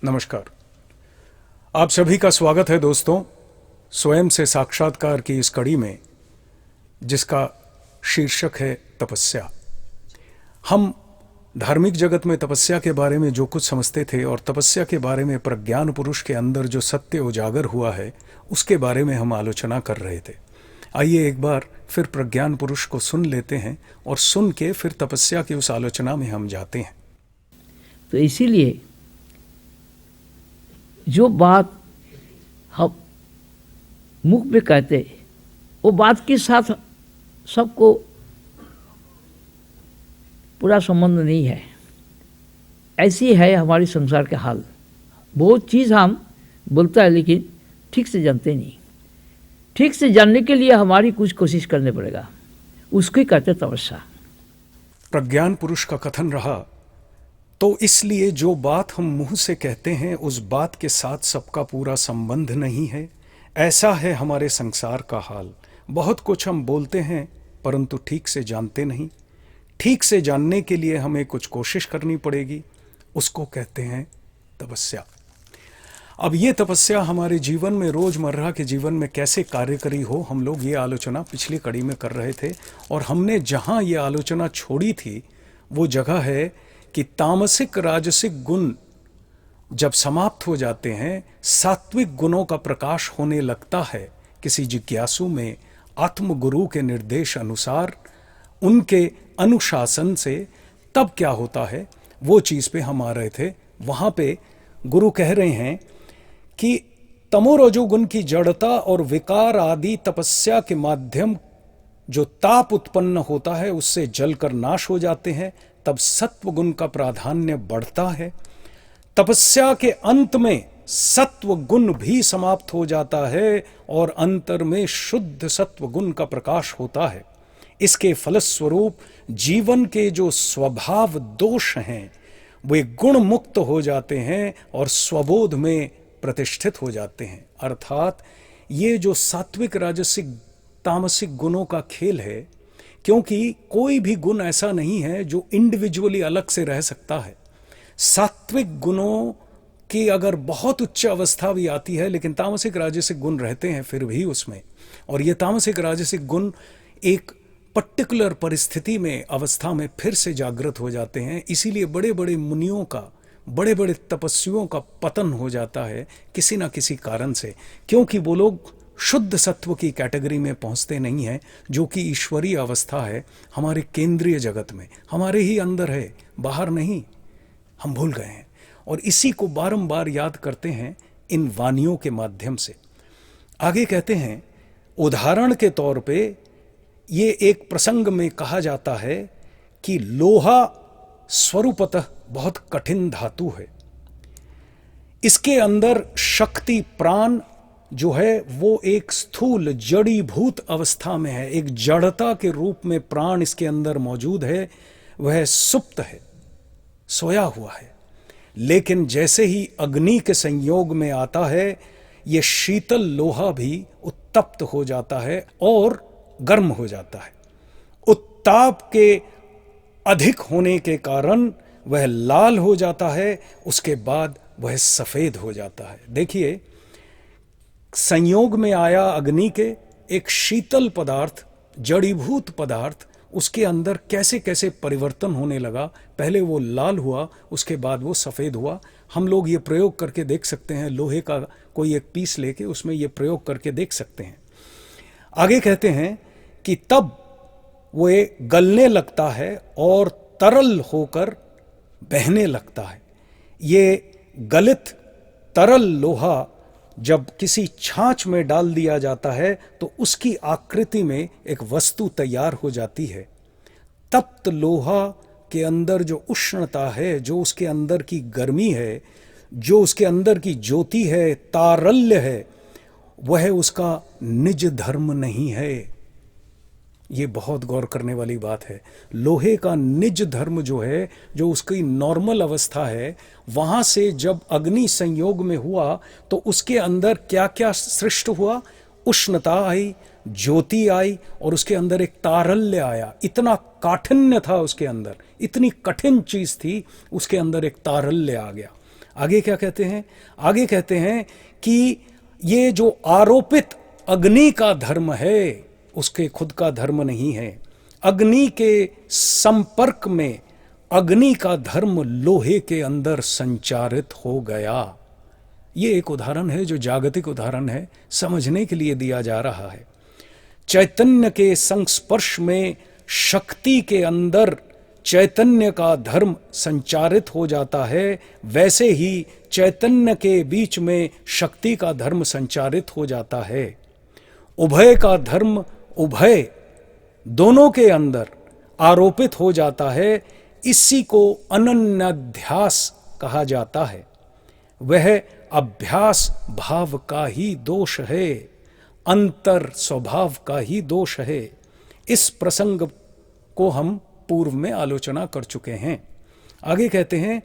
नमस्कार। आप सभी का स्वागत है दोस्तों, स्वयं से साक्षात्कार की इस कड़ी में जिसका शीर्षक है तपस्या। हम धार्मिक जगत में तपस्या के बारे में जो कुछ समझते थे और तपस्या के बारे में प्रज्ञान पुरुष के अंदर जो सत्य उजागर हुआ है उसके बारे में हम आलोचना कर रहे थे। आइए एक बार फिर प्रज्ञान पुरुष को सुन लेते हैं और सुन के फिर तपस्या की उस आलोचना में हम जाते हैं। तो इसीलिए जो बात हम मुख में कहते वो बात के साथ सबको पूरा संबंध नहीं है। ऐसी है हमारी संसार के हाल। बहुत चीज़ हम बोलता है लेकिन ठीक से जानते नहीं। ठीक से जानने के लिए हमारी कुछ कोशिश करने पड़ेगा, उसको कहते तपस्या। प्रज्ञान पुरुष का कथन रहा, तो इसलिए जो बात हम मुंह से कहते हैं उस बात के साथ सबका पूरा संबंध नहीं है। ऐसा है हमारे संसार का हाल। बहुत कुछ हम बोलते हैं परंतु ठीक से जानते नहीं। ठीक से जानने के लिए हमें कुछ कोशिश करनी पड़ेगी, उसको कहते हैं तपस्या। अब ये तपस्या हमारे जीवन में, रोजमर्रा के जीवन में कैसे कार्यकरी हो, हम लोग ये आलोचना पिछली कड़ी में कर रहे थे। और हमने जहां ये आलोचना छोड़ी थी वो जगह है कि तामसिक राजसिक गुण जब समाप्त हो जाते हैं, सात्विक गुणों का प्रकाश होने लगता है किसी जिज्ञासु में, आत्मगुरु के निर्देश अनुसार, उनके अनुशासन से, तब क्या होता है वो चीज़ पे हम आ रहे थे। वहाँ पे गुरु कह रहे हैं कि तमोरजोगुण की जड़ता और विकार आदि तपस्या के माध्यम जो ताप उत्पन्न होता है उससे जलकर नाश हो जाते हैं। तब सत्व गुण का प्राधान्य बढ़ता है। तपस्या के अंत में सत्व गुण भी समाप्त हो जाता है और अंतर में शुद्ध सत्व गुण का प्रकाश होता है। इसके फलस्वरूप जीवन के जो स्वभाव दोष हैं वे गुण मुक्त हो जाते हैं और स्वबोध में प्रतिष्ठित हो जाते हैं। अर्थात ये जो सात्विक राजसिक तामसिक गुणों का खेल है, क्योंकि कोई भी गुण ऐसा नहीं है जो इंडिविजुअली अलग से रह सकता है। सात्विक गुणों की अगर बहुत उच्च अवस्था भी आती है लेकिन तामसिक राजसिक गुण रहते हैं फिर भी उसमें। और ये तामसिक राजसिक गुण एक पर्टिकुलर परिस्थिति में, अवस्था में फिर से जागृत हो जाते हैं। इसीलिए बड़े बड़े मुनियों का, बड़े बड़े तपस्वियों का पतन हो जाता है किसी ना किसी कारण से, क्योंकि वो लोग शुद्ध सत्व की कैटेगरी में पहुंचते नहीं हैं, जो कि ईश्वरीय अवस्था है हमारे केंद्रीय जगत में, हमारे ही अंदर है, बाहर नहीं। हम भूल गए हैं और इसी को बारंबार याद करते हैं इन वानियों के माध्यम से। आगे कहते हैं, उदाहरण के तौर पे ये एक प्रसंग में कहा जाता है कि लोहा स्वरूपतः बहुत कठिन धातु है। इसके अंदर शक्ति, प्राण जो है वो एक स्थूल जड़ीभूत अवस्था में है। एक जड़ता के रूप में प्राण इसके अंदर मौजूद है, वह सुप्त है, सोया हुआ है। लेकिन जैसे ही अग्नि के संयोग में आता है, ये शीतल लोहा भी उत्तप्त हो जाता है और गर्म हो जाता है। उत्ताप के अधिक होने के कारण वह लाल हो जाता है, उसके बाद वह सफेद हो जाता है। देखिए, संयोग में आया अग्नि के एक शीतल पदार्थ, जड़ीभूत पदार्थ, उसके अंदर कैसे कैसे परिवर्तन होने लगा। पहले वो लाल हुआ, उसके बाद वो सफ़ेद हुआ। हम लोग ये प्रयोग करके देख सकते हैं, लोहे का कोई एक पीस लेके उसमें ये प्रयोग करके देख सकते हैं। आगे कहते हैं कि तब वो गलने लगता है और तरल होकर बहने लगता है। ये गलित तरल लोहा जब किसी छाछ में डाल दिया जाता है तो उसकी आकृति में एक वस्तु तैयार हो जाती है। तप्त लोहा के अंदर जो उष्णता है, जो उसके अंदर की गर्मी है, जो उसके अंदर की ज्योति है, तारल्य है, वह उसका निज धर्म नहीं है। ये बहुत गौर करने वाली बात है। लोहे का निज धर्म जो है, जो उसकी नॉर्मल अवस्था है, वहाँ से जब अग्नि संयोग में हुआ तो उसके अंदर क्या क्या सृष्ट हुआ? उष्णता आई, ज्योति आई और उसके अंदर एक तारल्य आया। इतना काठिन्य था उसके अंदर, इतनी कठिन चीज़ थी, उसके अंदर एक तारल्य आ गया। आगे क्या कहते हैं? आगे कहते हैं कि ये जो आरोपित अग्नि का धर्म है उसके खुद का धर्म नहीं है। अग्नि के संपर्क में अग्नि का धर्म लोहे के अंदर संचारित हो गया। ये एक उदाहरण है जो जागतिक उदाहरण है, समझने के लिए दिया जा रहा है। चैतन्य के संस्पर्श में शक्ति के अंदर चैतन्य का धर्म संचारित हो जाता है, वैसे ही चैतन्य के बीच में शक्ति का धर्म संचारित हो जाता है। उभय का धर्म उभय दोनों के अंदर आरोपित हो जाता है। इसी को अनन्याध्यास कहा जाता है। वह अभ्यास भाव का ही दोष है, अंतर स्वभाव का ही दोष है। इस प्रसंग को हम पूर्व में आलोचना कर चुके हैं। आगे कहते हैं,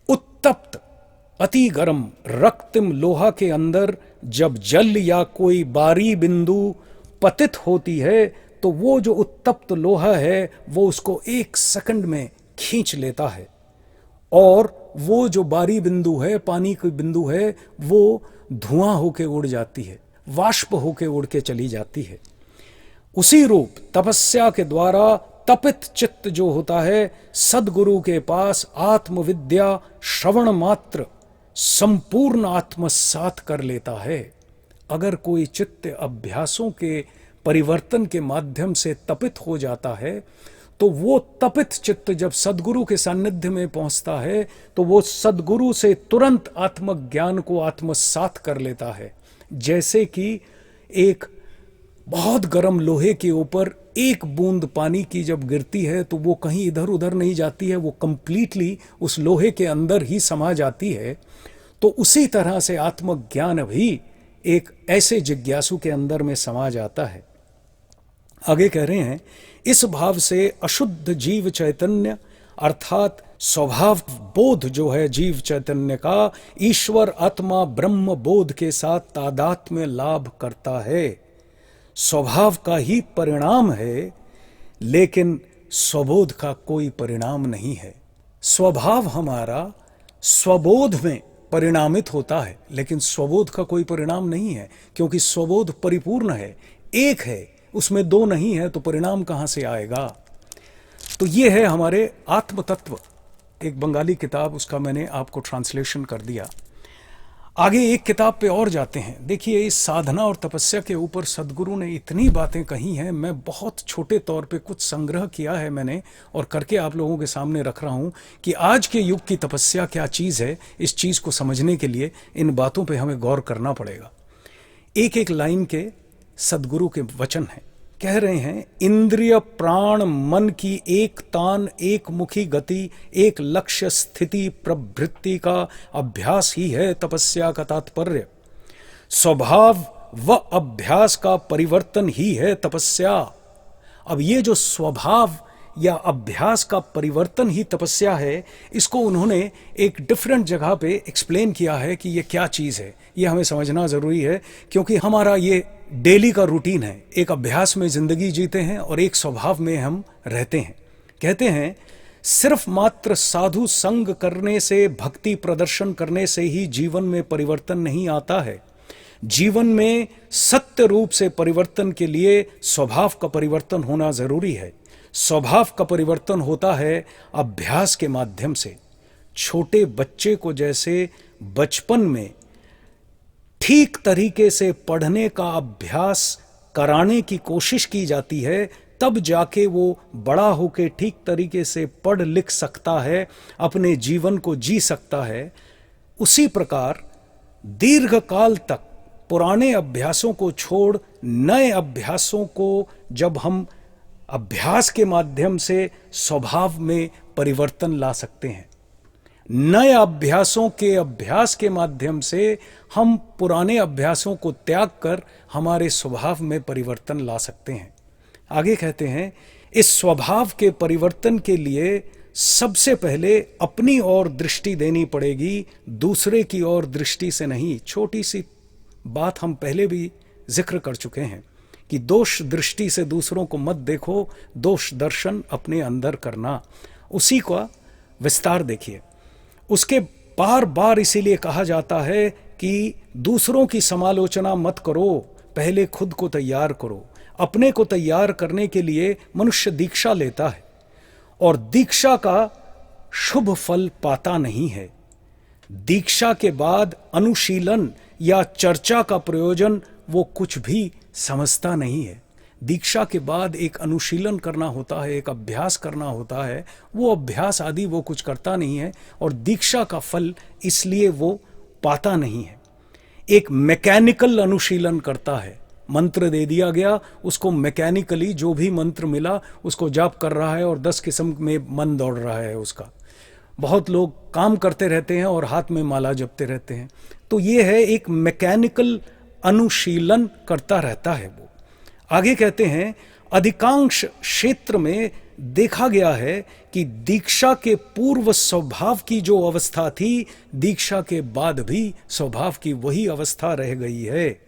उत्तप्त अति गर्म रक्तिम लोहा के अंदर जब जल या कोई बारी बिंदु पतित होती है तो वो जो उत्तप्त लोहा है वो उसको 1 सेकंड में खींच लेता है, और वो जो बारी बिंदु है, पानी की बिंदु है, वो धुआं होके उड़ जाती है, वाष्प होके उड़ के चली जाती है। उसी रूप तपस्या के द्वारा तपित चित्त जो होता है, सद्गुरु के पास आत्मविद्या श्रवण मात्र संपूर्ण आत्मसात कर लेता है। अगर कोई चित्त अभ्यासों के परिवर्तन के माध्यम से तपित हो जाता है तो वो तपित चित्त जब सद्गुरु के सानिध्य में पहुंचता है तो वो सद्गुरु से तुरंत आत्मज्ञान को आत्मसात कर लेता है। जैसे कि एक बहुत गर्म लोहे के ऊपर 1 बूंद पानी की जब गिरती है तो वो कहीं इधर उधर नहीं जाती है, वो कंप्लीटली उस लोहे के अंदर ही समा जाती है। तो उसी तरह से आत्मज्ञान भी एक ऐसे जिज्ञासु के अंदर में समा जाता है। आगे कह रहे हैं, इस भाव से अशुद्ध जीव चैतन्य अर्थात स्वभाव बोध जो है जीव चैतन्य का, ईश्वर आत्मा ब्रह्म बोध के साथ तादात्म्य लाभ करता है। स्वभाव का ही परिणाम है, लेकिन स्वबोध का कोई परिणाम नहीं है। स्वभाव हमारा स्वबोध में परिणामित होता है, लेकिन स्वबोध का कोई परिणाम नहीं है, क्योंकि स्वबोध परिपूर्ण है, एक है, उसमें 2 नहीं है, तो परिणाम कहाँ से आएगा? तो ये है हमारे आत्म तत्व। एक बंगाली किताब, उसका मैंने आपको ट्रांसलेशन कर दिया। आगे एक किताब पे और जाते हैं। देखिए, इस साधना और तपस्या के ऊपर सद्गुरु ने इतनी बातें कही हैं। मैं बहुत छोटे तौर पे कुछ संग्रह किया है मैंने, और करके आप लोगों के सामने रख रहा हूँ कि आज के युग की तपस्या क्या चीज़ है। इस चीज़ को समझने के लिए इन बातों पे हमें गौर करना पड़ेगा। एक एक लाइन के सद्गुरु के वचन हैं। कह रहे हैं, इंद्रिय प्राण मन की एक तान एक मुखी गति, एक लक्ष्य स्थिति प्रवृत्ति का अभ्यास ही है तपस्या का तात्पर्य। स्वभाव व अभ्यास का परिवर्तन ही है तपस्या। अब ये जो स्वभाव या अभ्यास का परिवर्तन ही तपस्या है, इसको उन्होंने एक डिफरेंट जगह पे एक्सप्लेन किया है कि ये क्या चीज़ है। ये हमें समझना ज़रूरी है, क्योंकि हमारा ये डेली का रूटीन है। एक अभ्यास में ज़िंदगी जीते हैं और एक स्वभाव में हम रहते हैं। कहते हैं, सिर्फ मात्र साधु संग करने से, भक्ति प्रदर्शन करने से ही जीवन में परिवर्तन नहीं आता है। जीवन में सत्य रूप से परिवर्तन के लिए स्वभाव का परिवर्तन होना ज़रूरी है। स्वभाव का परिवर्तन होता है अभ्यास के माध्यम से। छोटे बच्चे को जैसे बचपन में ठीक तरीके से पढ़ने का अभ्यास कराने की कोशिश की जाती है, तब जाके वो बड़ा होके ठीक तरीके से पढ़ लिख सकता है, अपने जीवन को जी सकता है। उसी प्रकार दीर्घ काल तक पुराने अभ्यासों को छोड़ नए अभ्यासों को जब हम अभ्यास के माध्यम से स्वभाव में परिवर्तन ला सकते हैं, नए अभ्यासों के अभ्यास के माध्यम से हम पुराने अभ्यासों को त्याग कर हमारे स्वभाव में परिवर्तन ला सकते हैं। आगे कहते हैं, इस स्वभाव के परिवर्तन के लिए सबसे पहले अपनी ओर दृष्टि देनी पड़ेगी, दूसरे की ओर दृष्टि से नहीं। छोटी सी बात हम पहले भी जिक्र कर चुके हैं कि दोष दृष्टि से दूसरों को मत देखो, दोष दर्शन अपने अंदर करना। उसी का विस्तार देखिए। उसके बार बार इसीलिए कहा जाता है कि दूसरों की समालोचना मत करो, पहले खुद को तैयार करो। अपने को तैयार करने के लिए मनुष्य दीक्षा लेता है और दीक्षा का शुभ फल पाता नहीं है। दीक्षा के बाद अनुशीलन या चर्चा का प्रयोजन वो कुछ भी समझता नहीं है। दीक्षा के बाद एक अनुशीलन करना होता है, एक अभ्यास करना होता है, वो अभ्यास आदि वो कुछ करता नहीं है और दीक्षा का फल इसलिए वो पाता नहीं है। एक मैकेनिकल अनुशीलन करता है, मंत्र दे दिया गया, उसको मैकेनिकली जो भी मंत्र मिला उसको जाप कर रहा है और 10 किस्म में मन दौड़ रहा है उसका। बहुत लोग काम करते रहते हैं और हाथ में माला जपते रहते हैं। तो ये है एक मैकेनिकल अनुशीलन करता रहता है वो। आगे कहते हैं अधिकांश क्षेत्र में देखा गया है कि दीक्षा के पूर्व स्वभाव की जो अवस्था थी, दीक्षा के बाद भी स्वभाव की वही अवस्था रह गई है।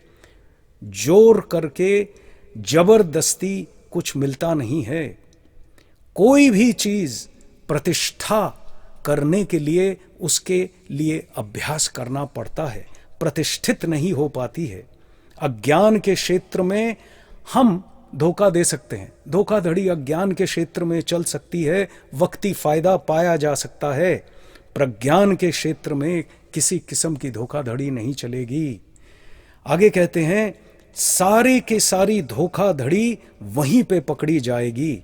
जोर करके जबरदस्ती कुछ मिलता नहीं है। कोई भी चीज प्रतिष्ठा करने के लिए उसके लिए अभ्यास करना पड़ता है, प्रतिष्ठित नहीं हो पाती है। अज्ञान के क्षेत्र में हम धोखा दे सकते हैं, धोखाधड़ी अज्ञान के क्षेत्र में चल सकती है, वक्ती फायदा पाया जा सकता है। प्रज्ञान के क्षेत्र में किसी किस्म की धोखाधड़ी नहीं चलेगी। आगे कहते हैं सारे के सारी धोखाधड़ी वहीं पे पकड़ी जाएगी।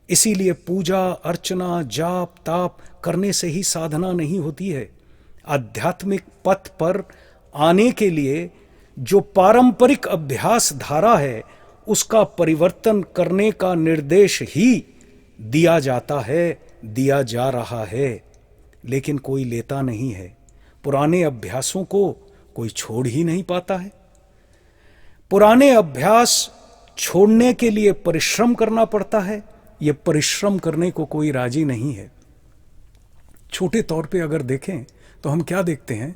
इसीलिए पूजा अर्चना जाप ताप करने से ही साधना नहीं होती है। आध्यात्मिक पथ पर आने के लिए जो पारंपरिक अभ्यास धारा है उसका परिवर्तन करने का निर्देश ही दिया जाता है, दिया जा रहा है, लेकिन कोई लेता नहीं है। पुराने अभ्यासों को कोई छोड़ ही नहीं पाता है। पुराने अभ्यास छोड़ने के लिए परिश्रम करना पड़ता है, ये परिश्रम करने को कोई राजी नहीं है। छोटे तौर पे अगर देखें तो हम क्या देखते हैं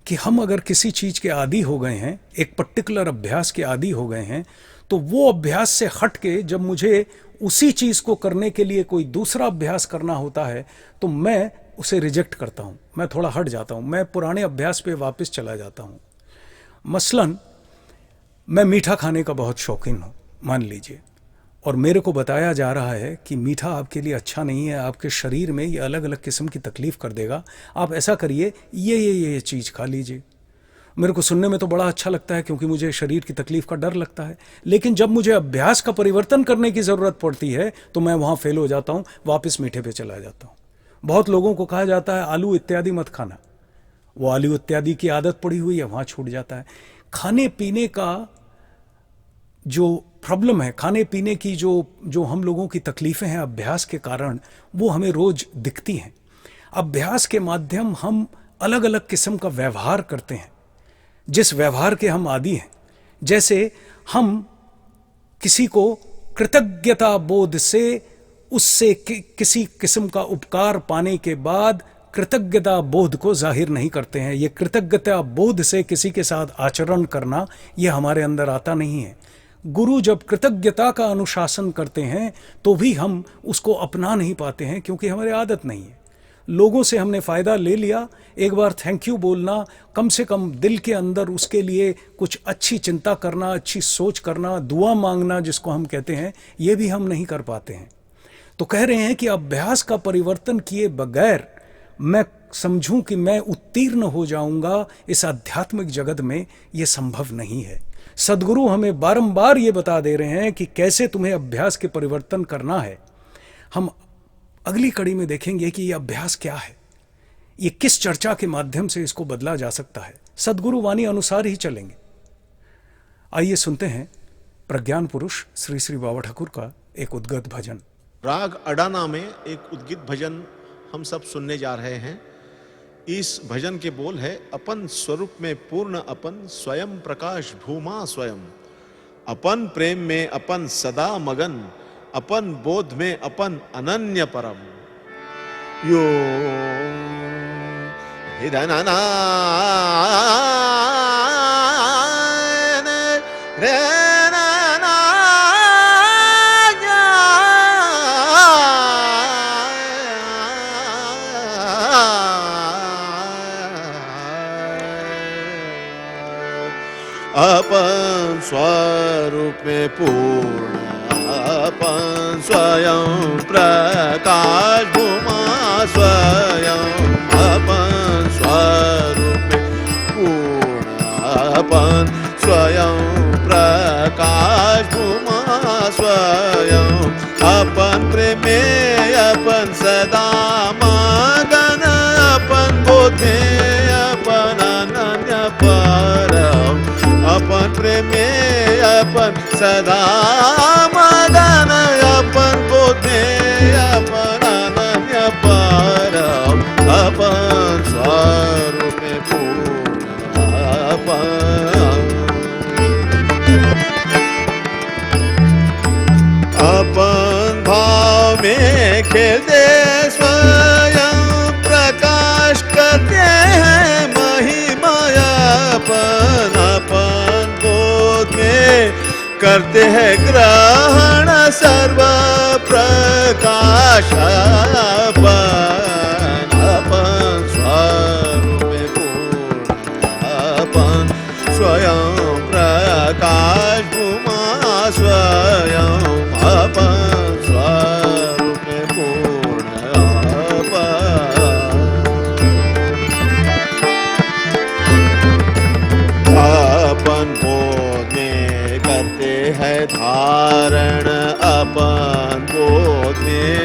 कि हम अगर किसी चीज के आदी हो गए हैं, एक पर्टिकुलर अभ्यास के आदी हो गए हैं, तो वो अभ्यास से हट के जब मुझे उसी चीज को करने के लिए कोई दूसरा अभ्यास करना होता है तो मैं उसे रिजेक्ट करता हूं, मैं थोड़ा हट जाता हूं, मैं पुराने अभ्यास पे वापस चला जाता हूं। मसलन मैं मीठा खाने का बहुत शौकीन हूं, मान लीजिए, और मेरे को बताया जा रहा है कि मीठा आपके लिए अच्छा नहीं है, आपके शरीर में ये अलग अलग किस्म की तकलीफ कर देगा, आप ऐसा करिए ये चीज़ खा लीजिए। मेरे को सुनने में तो बड़ा अच्छा लगता है क्योंकि मुझे शरीर की तकलीफ का डर लगता है, लेकिन जब मुझे अभ्यास का परिवर्तन करने की ज़रूरत पड़ती है तो मैं वहाँ फेल हो जाता हूँ, वापस मीठे पे चला जाता हूँ। बहुत लोगों को कहा जाता है आलू इत्यादि मत खाना, वो आलू इत्यादि की आदत पड़ी हुई है, वहाँ छूट जाता है। खाने पीने का जो प्रॉब्लम है, खाने पीने की जो हम लोगों की तकलीफ़ें हैं अभ्यास के कारण, वो हमें रोज़ दिखती हैं। अभ्यास के माध्यम हम अलग अलग किस्म का व्यवहार करते हैं, जिस व्यवहार के हम आदी हैं। जैसे हम किसी को कृतज्ञता बोध से उससे किसी किस्म का उपकार पाने के बाद कृतज्ञता बोध को जाहिर नहीं करते हैं। ये कृतज्ञता बोध से किसी के साथ आचरण करना ये हमारे अंदर आता नहीं है। गुरु जब कृतज्ञता का अनुशासन करते हैं तो भी हम उसको अपना नहीं पाते हैं क्योंकि हमारी आदत नहीं है। लोगों से हमने फ़ायदा ले लिया, एक बार थैंक यू बोलना, कम से कम दिल के अंदर उसके लिए कुछ अच्छी चिंता करना, अच्छी सोच करना, दुआ मांगना जिसको हम कहते हैं, ये भी हम नहीं कर पाते हैं। तो कह रहे हैं कि अभ्यास का परिवर्तन किए बगैर मैं समझूं कि मैं उत्तीर्ण हो जाऊंगा इस आध्यात्मिक जगत में, ये संभव नहीं है। सद्गुरु हमें बारंबार ये बता दे रहे हैं कि कैसे तुम्हें अभ्यास के परिवर्तन करना है। हम अगली कड़ी में देखेंगे कि ये अभ्यास क्या है, ये किस चर्चा के माध्यम से इसको बदला जा सकता है। सद्गुरु वाणी अनुसार ही चलेंगे। आइए सुनते हैं प्रज्ञान पुरुष श्री श्री बाबा ठाकुर का एक उद्गत भजन। राग अडाना में एक उद्गित भजन हम सब सुनने जा रहे हैं। इस भजन के बोल है, अपन स्वरूप में पूर्ण अपन, स्वयं प्रकाश भूमा स्वयं, अपन प्रेम में अपन सदा मगन, अपन बोध में अपन अनन्य परम। यो हिरनना रे अपन स्वरूप में पूर्ण, अपन स्वयं प्रकाश भूमा स्वयं, अपन स्वरूप में पूर्ण, अपन स्वयं प्रकाश भूमा स्वयं, अपन प्रेमे अपन सदा मगन, अपन बोधे अपन अनन्य परम, अपन प्रेमे अपन सदा मगन, अपन बोधे अपन अनन्य परम, अपन स्वरूप में पूर्ण, अपन भाव में खेलते स्वयं प्रकाश करते हैं महिमाय, अपन अपन बोध में करते हैं ग्रहण सर्व प्रकाश, अपन अपन स्वरूप में पूर्ण, अपन स्वयं प्रकाश भूमा स्वयं, अपन स्वरूप में पूर्ण, अपन बोध में करते हैं धारण, अपन बोध में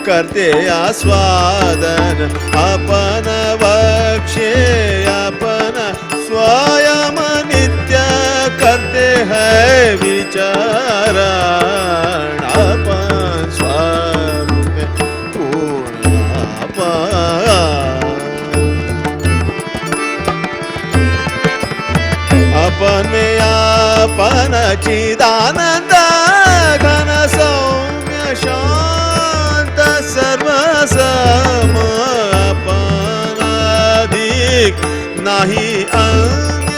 करते आस्वादन, अपन वक्षे अपन स्वयं नित्य करते हैं विचारण, अपन स्वरूप में पूर्ण, अपन में अपन चिदानंद घन सौम्य शांत सर्वसम, अपन अधिक नाही अन्य,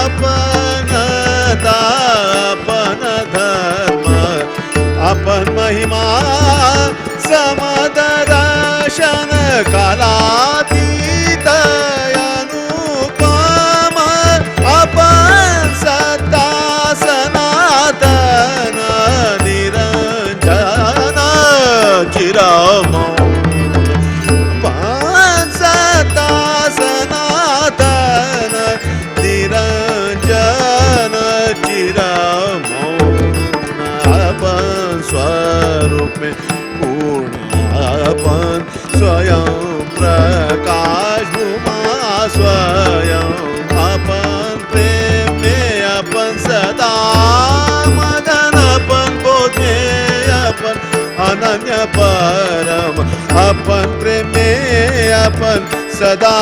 अपन अपन धर्म, अपन महिमा समदर्शन कालातीत अनुपम, अपन सत्ता सनातन निरंजन चिरमौन, अपन सत्ता सनातन निरंजन चिरमौन, अपन स्वरूप में पूर्ण, अपन स्वयं प्रकाश भूमा स्वयं, अपन प्रेम में अपन सदा मगन, अपन बोधे अपन अनन्य परम, अपन प्रेम में अपन सदा